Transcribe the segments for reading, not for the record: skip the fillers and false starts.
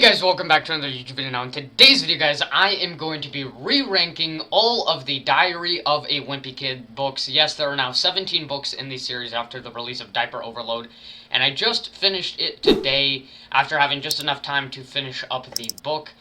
guys, welcome back to another YouTube video. Now in today's video, guys, I am going to be re-ranking all of the Diary of a Wimpy Kid books. Yes, there are now 17 books in the series after the release of Diaper Overload, and I just finished it today after having just enough time to finish up the book.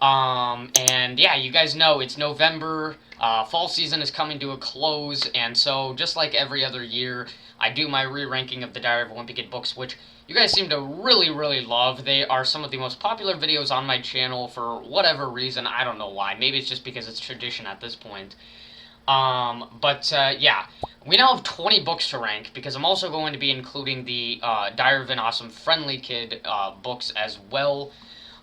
And yeah, you guys know it's November, fall season is coming to a close, and so just like every other year, I do my re-ranking of the Diary of a Wimpy Kid books, which you guys seem to really love. They are some of the most popular videos on my channel for whatever reason. I don't know why. Maybe it's just because it's tradition at this point. Yeah. We now have 20 books to rank, because I'm also going to be including the Diary of an Awesome Friendly Kid books as well.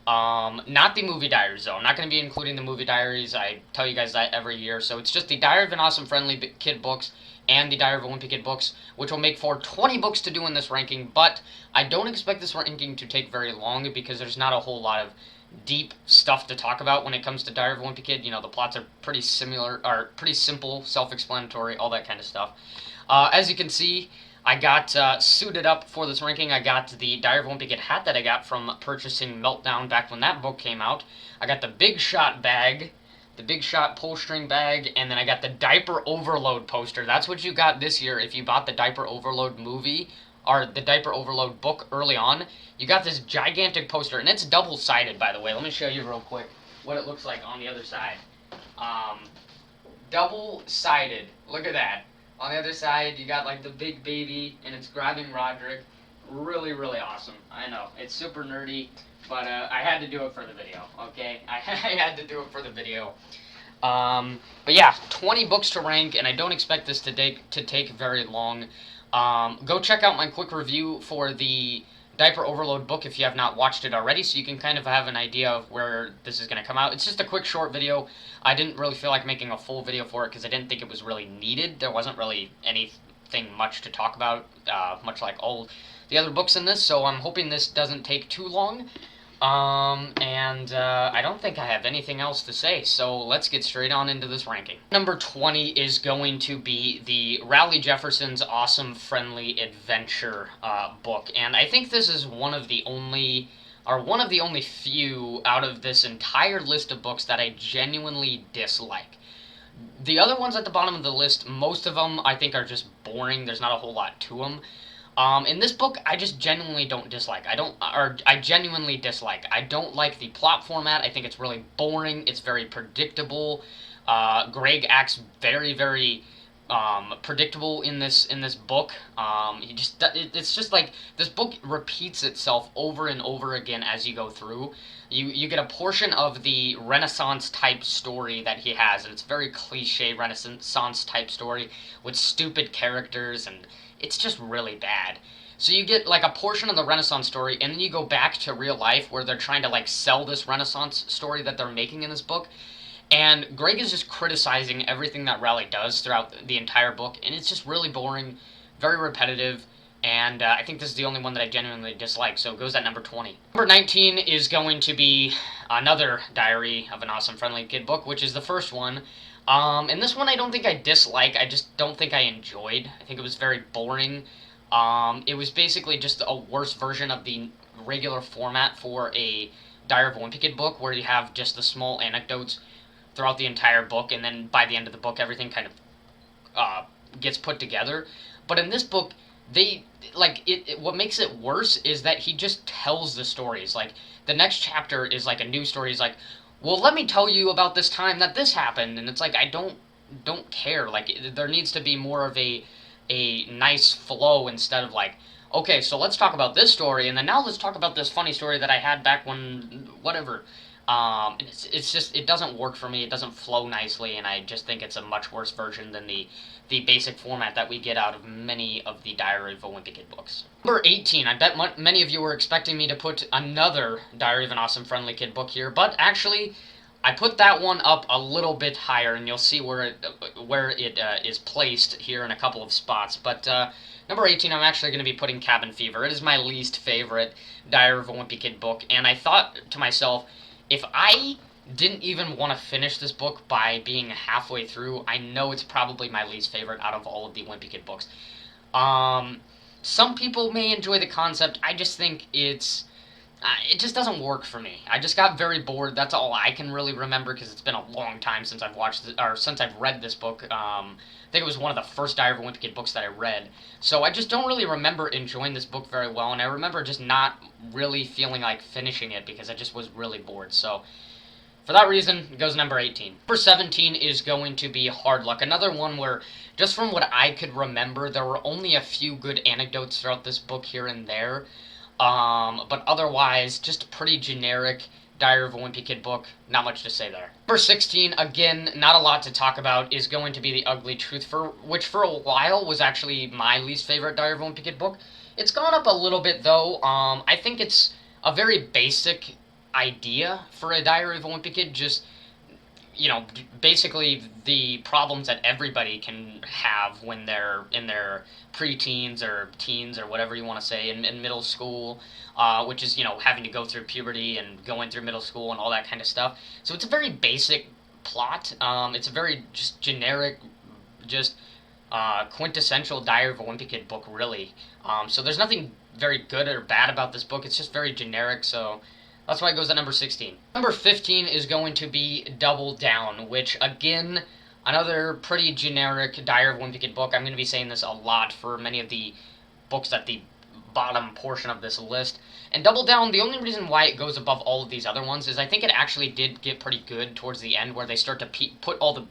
Not the movie diaries, though. I'm not going to be including the movie diaries. I tell you guys that every year. So it's just the Diary of an Awesome Friendly Kid books and the Diary of a Wimpy Kid books, which will make for 20 books to do in this ranking, but I don't expect this ranking to take very long, because there's not a whole lot of deep stuff to talk about when it comes to Diary of a Wimpy Kid. You know, the plots are pretty similar, or pretty simple, self-explanatory, all that kind of stuff. As you can see, I got suited up for this ranking. I got the Diary of a Wimpy Kid hat that I got from purchasing Meltdown back when that book came out. I got the Big Shot bag, the Big Shot pull string bag, and then I got the Diaper Overload poster. That's what you got this year if you bought the Diaper Overload movie, or the Diaper Overload book early on. You got this gigantic poster, and it's double-sided, by the way. Let me show you real quick what it looks like on the other side. Double-sided. Look at that. On the other side, you got, like, the big baby, and it's grabbing Roderick. Really awesome. I know. It's super nerdy. But I had to do it for the video, okay? I had to do it for the video. But yeah, 20 books to rank, and I don't expect this to take very long. Go check out my quick review for the Diaper Overload book if you have not watched it already, so you can kind of have an idea of where this is going to come out. It's just a quick, short video. I didn't really feel like making a full video for it, because I didn't think it was really needed. There wasn't really anything much to talk about, much like all the other books in this, so I'm hoping this doesn't take too long. I don't think I have anything else to say, so let's get straight on into this ranking. Number 20 is going to be the Rowley Jefferson's Awesome Friendly Adventure book, and I think this is one of the only few out of this entire list of books that I genuinely dislike. The other ones at the bottom of the list, most of them I think are just boring. There's not a whole lot to them. In this book, I just genuinely don't dislike. I genuinely dislike. I don't like the plot format. I think it's really boring. It's very predictable. Greg acts very predictable in this book. It's just like this book repeats itself over and over again as you go through. You get a portion of the Renaissance type story that he has, and it's very cliche Renaissance type story with stupid characters, and it's just really bad. So you get like a portion of the Renaissance story, and then you go back to real life where they're trying to like sell this Renaissance story that they're making in this book. And Greg is just criticizing everything that Rowley does throughout the entire book, and it's just really boring, very repetitive, and I think this is the only one that I genuinely dislike, so it goes at number 20. Number 19 is going to be another Diary of an Awesome Friendly Kid book, which is the first one. And this one I don't think I dislike, I just don't think I enjoyed. I think it was very boring. It was basically just a worse version of the regular format for a Diary of a Wimpy Kid book, where you have just the small anecdotes throughout the entire book, and then by the end of the book, everything kind of gets put together. But in this book, what makes it worse is that he just tells the stories. Like, the next chapter is like a new story. He's like, well, let me tell you about this time that this happened, and it's like, I don't care. Like, there needs to be more of a nice flow instead of like, okay, so let's talk about this story, and then now let's talk about this funny story that I had back when, whatever. It's just, it doesn't work for me, it doesn't flow nicely, and I just think it's a much worse version than the basic format that we get out of many of the Diary of a Wimpy Kid books. Number 18, I bet many of you were expecting me to put another Diary of an Awesome Friendly Kid book here, but actually, I put that one up a little bit higher, and you'll see where it is placed here in a couple of spots, but number 18, I'm actually going to be putting Cabin Fever. It is my least favorite Diary of a Wimpy Kid book, and I thought to myself, if I didn't even want to finish this book by being halfway through, I know it's probably my least favorite out of all of the Wimpy Kid books. Some people may enjoy the concept. I just think it's It just doesn't work for me. I just got very bored. That's all I can really remember because it's been a long time since I've or since I've read this book. I think it was one of the first Diary of a Wimpy Kid books that I read. So I just don't really remember enjoying this book very well, and I remember just not really feeling like finishing it because I just was really bored. So for that reason, it goes number 18. Number 17 is going to be Hard Luck. Another one where, just from what I could remember, there were only a few good anecdotes throughout this book here and there. But otherwise, just a pretty generic Diary of a Wimpy Kid book. Not much to say there. Number 16, again, not a lot to talk about, is going to be The Ugly Truth, which for a while was actually my least favorite Diary of a Wimpy Kid book. It's gone up a little bit, though. I think it's a very basic idea for a Diary of a Wimpy Kid, just basically the problems that everybody can have when they're in their preteens or teens or whatever you want to say in middle school, which is, having to go through puberty and going through middle school and all that kind of stuff. So it's a very basic plot. It's a very just generic, just quintessential Diary of a Wimpy Kid book, really. So there's nothing very good or bad about this book. It's just very generic, so that's why it goes at number 16. Number 15 is going to be Double Down, which, again, another pretty generic Diary of a Wimpy Kid book. I'm going to be saying this a lot for many of the books at the bottom portion of this list. And Double Down, the only reason why it goes above all of these other ones is I think it actually did get pretty good towards the end, where they start to put all the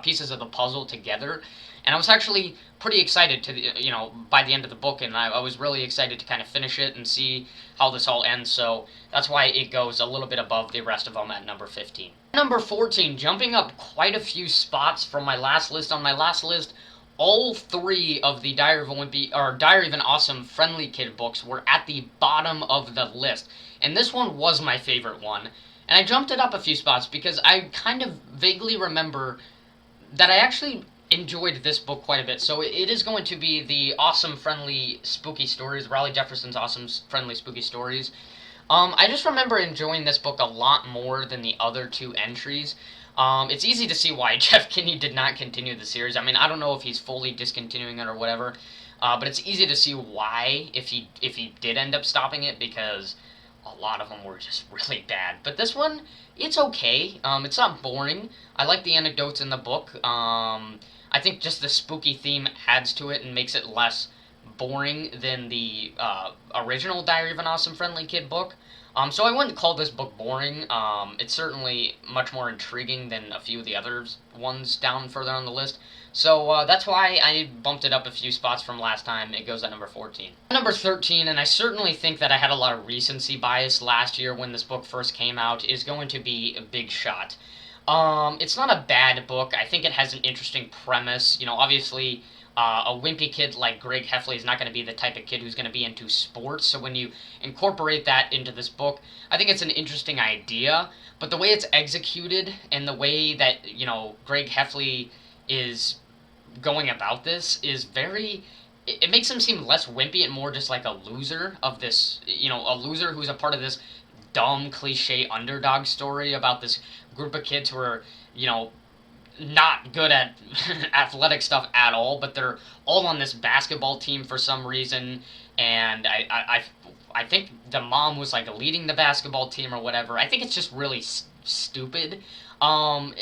pieces of the puzzle together. And I was actually pretty excited to, by the end of the book, and I was really excited to kind of finish it and see how this all ends, so that's why it goes a little bit above the rest of them at number 15. Number 14, jumping up quite a few spots from my last list. On my last list, all three of the Diary of an Awesome Friendly Kid books were at the bottom of the list, and this one was my favorite one. And I jumped it up a few spots because I kind of vaguely remember that I actually enjoyed this book quite a bit. So it is going to be the Awesome Friendly Spooky Stories, Rowley Jefferson's Awesome Friendly Spooky Stories. I just remember enjoying this book a lot more than the other two entries. It's easy to see why Jeff Kinney did not continue the series. I mean, I don't know if he's fully discontinuing it or whatever, but it's easy to see why if he did end up stopping it, because a lot of them were just really bad. But this one, it's okay. It's not boring. I like the anecdotes in the book. I think just the spooky theme adds to it and makes it less boring than the original Diary of an Awesome Friendly Kid book. So I wouldn't call this book boring. It's certainly much more intriguing than a few of the other ones down further on the list. So that's why I bumped it up a few spots from last time. It goes at number 14. Number 13, and I certainly think that I had a lot of recency bias last year when this book first came out, is going to be Big Shot. It's not a bad book. I think it has an interesting premise. Obviously, a wimpy kid like Greg Heffley is not going to be the type of kid who's going to be into sports. So when you incorporate that into this book, I think it's an interesting idea. But the way it's executed and the way that, Greg Heffley is going about this is very... It makes him seem less wimpy and more just like a loser of this, a loser who's a part of this dumb, cliche underdog story about this group of kids who are, not good at athletic stuff at all, but they're all on this basketball team for some reason, and I think the mom was like leading the basketball team or whatever. I think it's just really stupid. I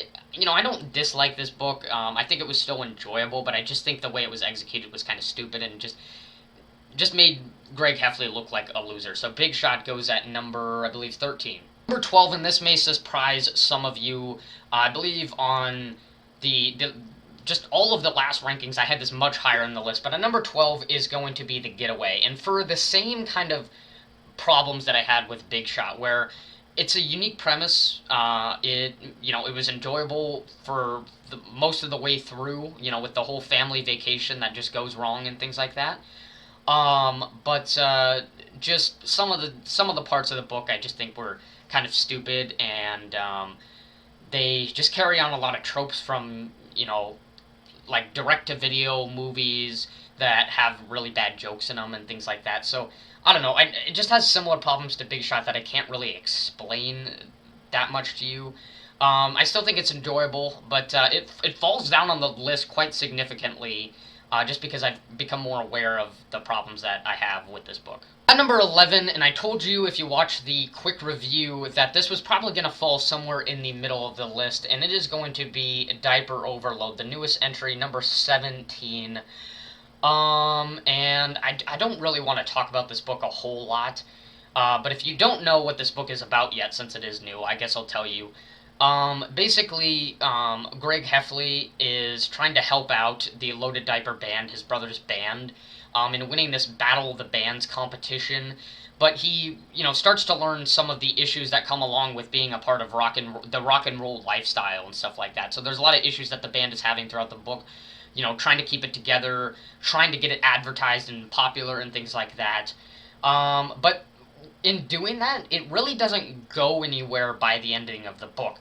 don't dislike this book. I think it was still enjoyable, but I just think the way it was executed was kind of stupid and just made Greg Heffley look like a loser. So Big Shot goes at number, I believe, 13. Number 12, and this may surprise some of you, I believe on the just all of the last rankings, I had this much higher on the list, but at number 12 is going to be The Getaway. And for the same kind of problems that I had with Big Shot, where it's a unique premise, it was enjoyable for most of the way through, with the whole family vacation that just goes wrong and things like that. But just some of the parts of the book I just think were kind of stupid, and they just carry on a lot of tropes from, like direct-to-video movies that have really bad jokes in them and things like that. So, I don't know, it just has similar problems to Big Shot that I can't really explain that much to you. I still think it's enjoyable, but it falls down on the list quite significantly just because I've become more aware of the problems that I have with this book. At number 11, and I told you if you watch the quick review that this was probably going to fall somewhere in the middle of the list, and it is going to be Diaper Overload, the newest entry, number 17. And I don't really want to talk about this book a whole lot, but if you don't know what this book is about yet, since it is new, I guess I'll tell you. Basically, Greg Heffley is trying to help out the Loaded Diaper Band, his brother's band, in winning this Battle of the Bands competition. But he, starts to learn some of the issues that come along with being a part of the rock and roll lifestyle and stuff like that. So there's a lot of issues that the band is having throughout the book. Trying to keep it together, trying to get it advertised and popular and things like that. But in doing that, it really doesn't go anywhere by the ending of the book.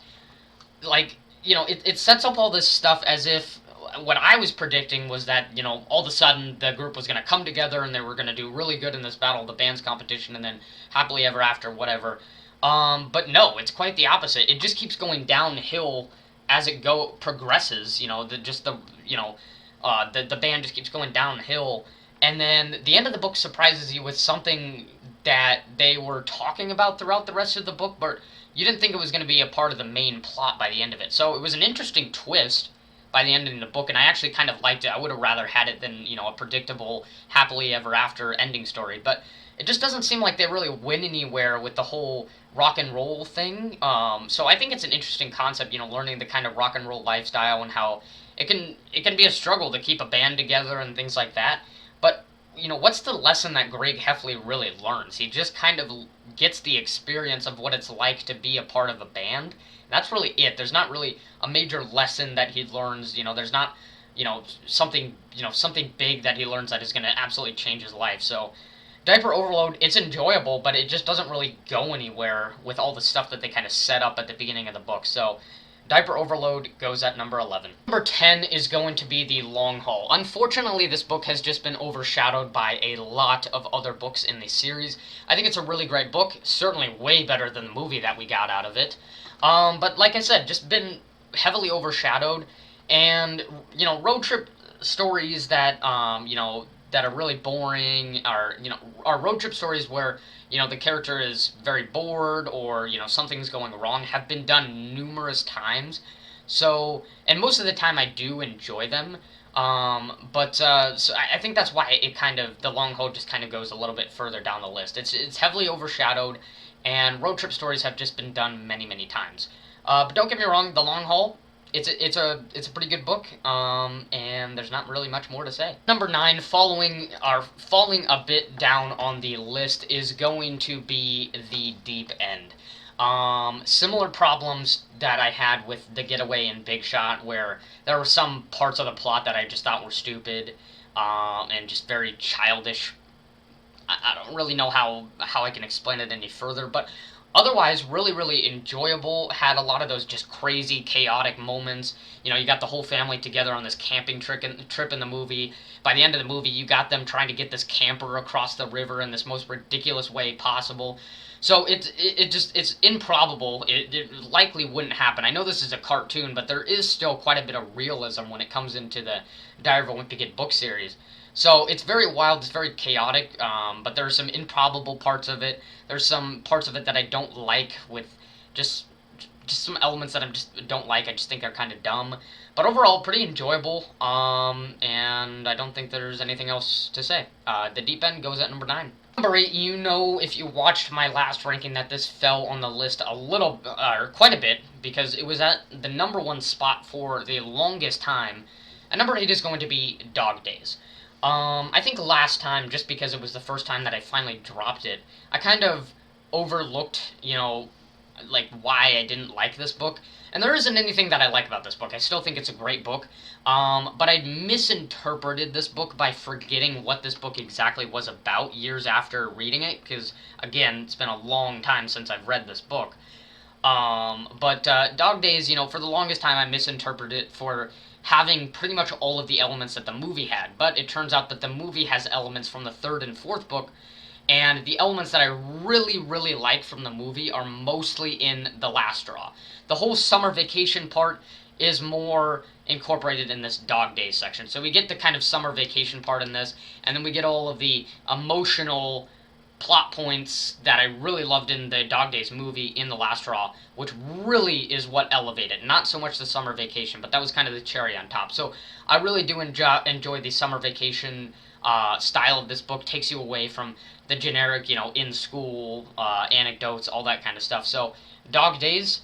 Like, it sets up all this stuff as if what I was predicting was that, all of a sudden the group was going to come together and they were going to do really good in this Battle of the Bands competition and then happily ever after, whatever. But no, it's quite the opposite. It just keeps going downhill as it progresses. The band just keeps going downhill. And then the end of the book surprises you with something that they were talking about throughout the rest of the book, but you didn't think it was going to be a part of the main plot by the end of it. So it was an interesting twist by the end of the book, and I actually kind of liked it. I would have rather had it than, a predictable happily ever after ending story. But it just doesn't seem like they really went anywhere with the whole rock and roll thing. So I think it's an interesting concept, learning the kind of rock and roll lifestyle and how it can be a struggle to keep a band together and things like that. But what's the lesson that Greg Heffley really learns? He just kind of gets the experience of what it's like to be a part of a band. That's really it. There's not really a major lesson that he learns. There's not, something big that he learns that is going to absolutely change his life. So, Diaper Overload, it's enjoyable, but it just doesn't really go anywhere with all the stuff that they kind of set up at the beginning of the book. So, Diaper Overload goes at number 11. Number 10 is going to be The Long Haul. Unfortunately, this book has just been overshadowed by a lot of other books in the series. I think it's a really great book, certainly way better than the movie that we got out of it. But like I said, just been heavily overshadowed, and, road trip stories that, that are really boring are road trip stories where, the character is very bored or, something's going wrong have been done numerous times. So, and most of the time I do enjoy them. So I think that's why The Long Haul just kind of goes a little bit further down the list. It's heavily overshadowed, and road trip stories have just been done many, many times. But don't get me wrong, The Long Haul, it's a pretty good book, and there's not really much more to say. Number 9, falling a bit down on the list, is going to be The Deep End. Similar problems that I had with The Getaway and Big Shot, where there were some parts of the plot that I just thought were stupid, and just very childish. I don't really know how I can explain it any further, but otherwise, really, really enjoyable. Had a lot of those just crazy, chaotic moments. You got the whole family together on this camping trip in the movie. By the end of the movie, you got them trying to get this camper across the river in this most ridiculous way possible. So it's improbable. It likely wouldn't happen. I know this is a cartoon, but there is still quite a bit of realism when it comes into the Diary of a Wimpy Kid book series. So it's very wild, it's very chaotic, but there are some improbable parts of it. There's some parts of it that I don't like, with just some elements that I just don't like. I just think are kind of dumb. But overall, pretty enjoyable, and I don't think there's anything else to say. The Deep End goes at number 9. Number 8, if you watched my last ranking, that this fell on the list quite a bit, because it was at the number 1 spot for the longest time. And number 8 is going to be Dog Days. I think last time, just because it was the first time that I finally dropped it, I kind of overlooked, why I didn't like this book. And there isn't anything that I like about this book. I still think it's a great book. But I misinterpreted this book by forgetting what this book exactly was about years after reading it, because, again, it's been a long time since I've read this book. But Dog Days, for the longest time I misinterpreted it for having pretty much all of the elements that the movie had, but it turns out that the movie has elements from the 3rd and 4th book, and the elements that I really, really like from the movie are mostly in The Last Straw. The whole summer vacation part is more incorporated in this Dog Days section. So we get the kind of summer vacation part in this, and then we get all of the emotional plot points that I really loved in the Dog Days movie in The Last Straw, which really is what elevated. Not so much the summer vacation, but that was kind of the cherry on top. So I really do enjoy the summer vacation style of this book. Takes you away from the generic, in school anecdotes, all that kind of stuff. So Dog Days,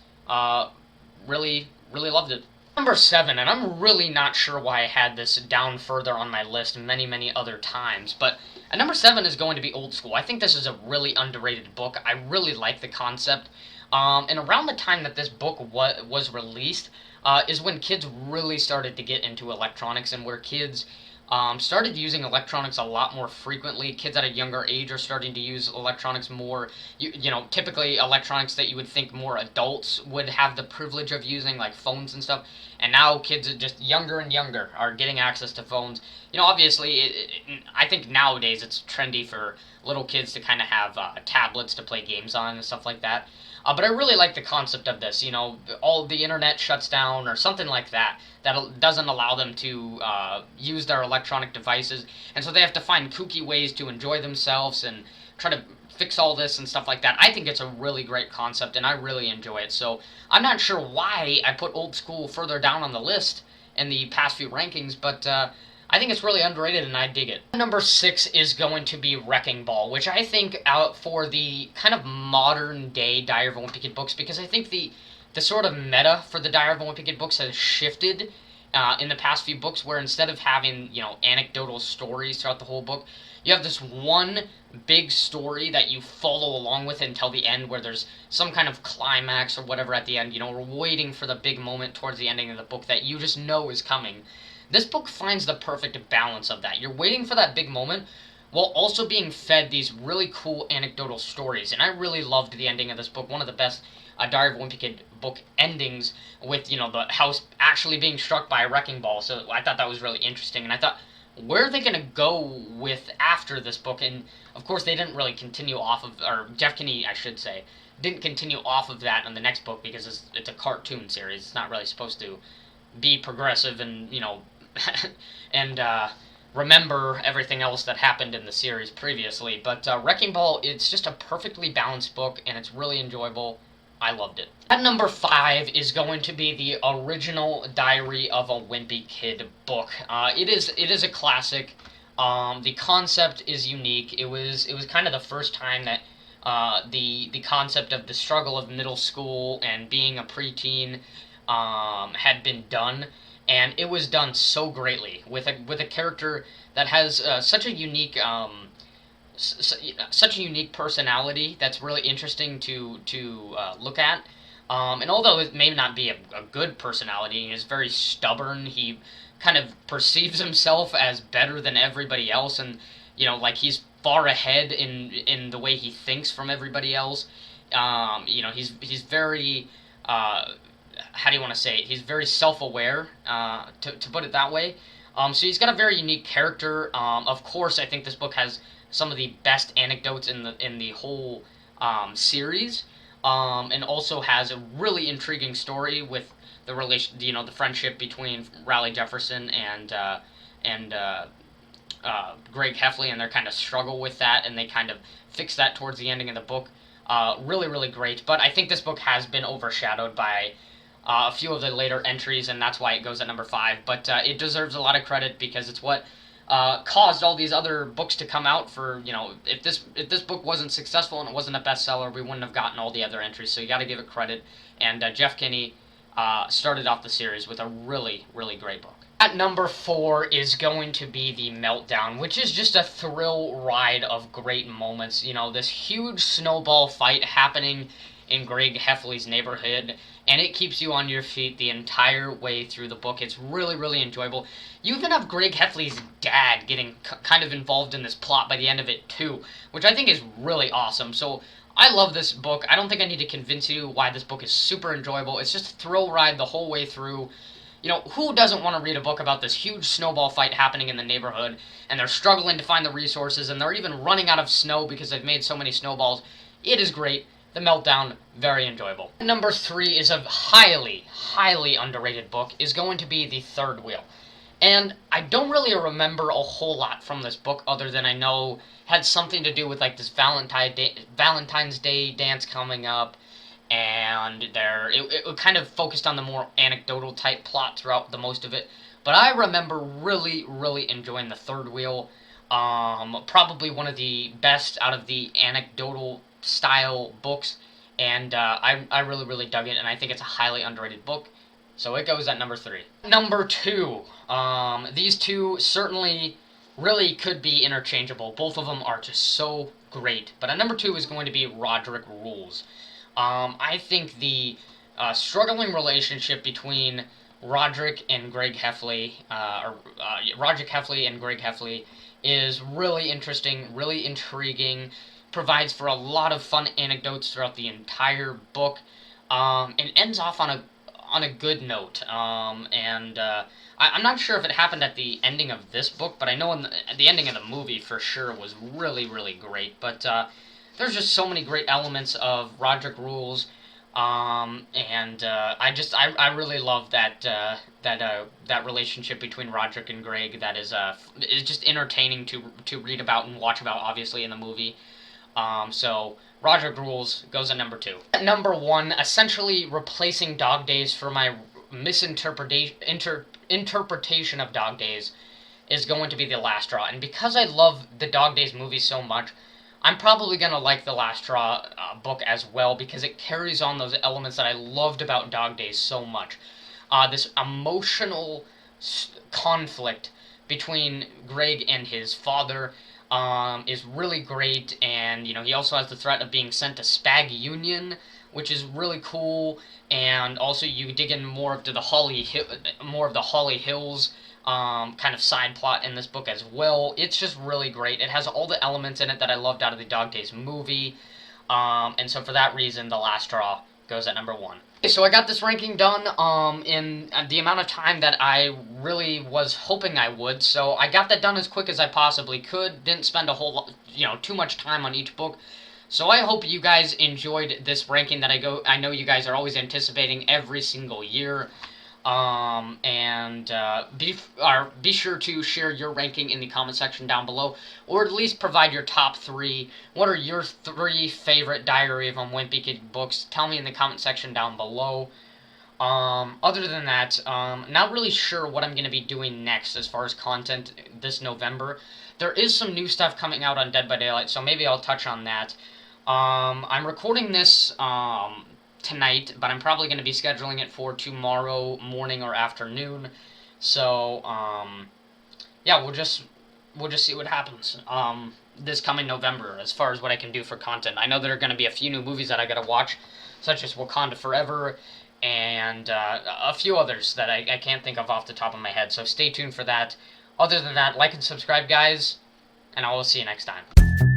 really, really loved it. Number 7, and I'm really not sure why I had this down further on my list many, many other times, but at number 7 is going to be Old School. I think this is a really underrated book. I really like the concept. And around the time that this book was released is when kids really started to get into electronics, and where kids started using electronics a lot more frequently. Kids at a younger age are starting to use electronics more. Typically electronics that you would think more adults would have the privilege of using, like phones and stuff. And now kids are just younger and younger are getting access to phones. Obviously, I think nowadays it's trendy for little kids to kind of have tablets to play games on and stuff like that. But I really like the concept of this. All the internet shuts down or something like that. That doesn't allow them to use their electronic devices, and so they have to find kooky ways to enjoy themselves and try to fix all this and stuff like that. I think it's a really great concept, and I really enjoy it. So I'm not sure why I put Old School further down on the list in the past few rankings, but I think it's really underrated, and I dig it. Number 6 is going to be Wrecking Ball, which I think for the kind of modern day Diary of a Wimpy Kid books, because I think the sort of meta for the Diary of a Wimpy Kid books has shifted in the past few books, where instead of having, anecdotal stories throughout the whole book, you have this one big story that you follow along with until the end, where there's some kind of climax or whatever at the end. We're waiting for the big moment towards the ending of the book that you just know is coming. This book finds the perfect balance of that. You're waiting for that big moment while also being fed these really cool anecdotal stories. And I really loved the ending of this book. One of the best Diary of a Wimpy Kid book endings, with, the house actually being struck by a wrecking ball. So I thought that was really interesting. And I thought, where are they going to go with after this book? And, of course, they didn't really continue off of, or Jeff Kinney, I should say, didn't continue off of that in the next book, because it's a cartoon series. It's not really supposed to be progressive and, and remember everything else that happened in the series previously. But Wrecking Ball, it's just a perfectly balanced book, and it's really enjoyable. I loved it. At number 5 is going to be the original Diary of a Wimpy Kid book. It is a classic. The concept is unique. It was kind of the first time that the concept of the struggle of middle school and being a preteen had been done, and it was done so greatly with a character that has such a unique personality that's really interesting to look at. And although it may not be a good personality, he is very stubborn. He kind of perceives himself as better than everybody else, and like he's far ahead in the way he thinks from everybody else. He's very how do you want to say it? He's very self-aware, to put it that way. So he's got a very unique character. Of course, I think this book has some of the best anecdotes in the whole series, and also has a really intriguing story with the relation, the friendship between Rowley Jefferson and Greg Heffley, and their kind of struggle with that, and they kind of fix that towards the ending of the book. Really, really great. But I think this book has been overshadowed by a few of the later entries, and that's why it goes at number 5. But it deserves a lot of credit, because it's what caused all these other books to come out. For if this book wasn't successful and it wasn't a bestseller, we wouldn't have gotten all the other entries. So you got to give it credit. And Jeff Kinney started off the series with a really, really great book. At number 4 is going to be The Meltdown, which is just a thrill ride of great moments. This huge snowball fight happening in Greg Heffley's neighborhood, and it keeps you on your feet the entire way through the book. It's really, really enjoyable. You even have Greg Heffley's dad getting kind of involved in this plot by the end of it too, which I think is really awesome. So I love this book. I don't think I need to convince you why this book is super enjoyable. It's just a thrill ride the whole way through. Who doesn't want to read a book about this huge snowball fight happening in the neighborhood, and they're struggling to find the resources, and they're even running out of snow because they've made so many snowballs? It is great. The Meltdown, very enjoyable. Number 3 is a highly, highly underrated book, is going to be The Third Wheel. And I don't really remember a whole lot from this book other than I know had something to do with like this Valentine's Day dance coming up, and it kind of focused on the more anecdotal type plot throughout the most of it. But I remember really, really enjoying The Third Wheel. Probably one of the best out of the anecdotal style books, and I really, really dug it, and I think it's a highly underrated book. So it goes at number 3. Number 2. These two certainly really could be interchangeable. Both of them are just so great. But at number 2 is going to be Roderick Rules. I think the struggling relationship between Roderick and Greg Heffley, Roderick Heffley and Greg Heffley, is really interesting, really intriguing, provides for a lot of fun anecdotes throughout the entire book, and ends off on a good note. I'm not sure if it happened at the ending of this book, but I know at the ending of the movie for sure was really, really great. But there's just so many great elements of Roderick Rules, I really love that relationship between Roderick and Greg. That is just entertaining to read about and watch about, obviously, in the movie. So Roderick Rules goes at number 2. At number 1, essentially replacing Dog Days for my interpretation of Dog Days, is going to be The Last Straw. And because I love the Dog Days movie so much, I'm probably going to like The Last Straw book as well, because it carries on those elements that I loved about Dog Days so much. This emotional conflict between Greg and his father is really great, and he also has the threat of being sent to Spag Union, which is really cool. And also you dig in more of the Holly Hills kind of side plot in this book as well. It's just really great. It has all the elements in it that I loved out of the Dog Days movie, and so for that reason, The Last Straw goes at number 1. Okay, so I got this ranking done in the amount of time that I really was hoping I would. So I got that done as quick as I possibly could. Didn't spend a whole lot, too much time on each book. So I hope you guys enjoyed this ranking that I know you guys are always anticipating every single year. Be sure to share your ranking in the comment section down below, or at least provide your top 3. What are your 3 favorite Diary of a Wimpy Kid books? Tell me in the comment section down below. Other than that, not really sure what I'm going to be doing next as far as content this November. There is some new stuff coming out on Dead by Daylight, so maybe I'll touch on that. I'm recording this tonight, but I'm probably going to be scheduling it for tomorrow morning or afternoon. So yeah, we'll just see what happens this coming November as far as what I can do for content. I know there are going to be a few new movies that I got to watch, such as Wakanda Forever and a few others that I can't think of off the top of my head. So stay tuned for that. Other than that, like and subscribe, guys, and I will see you next time.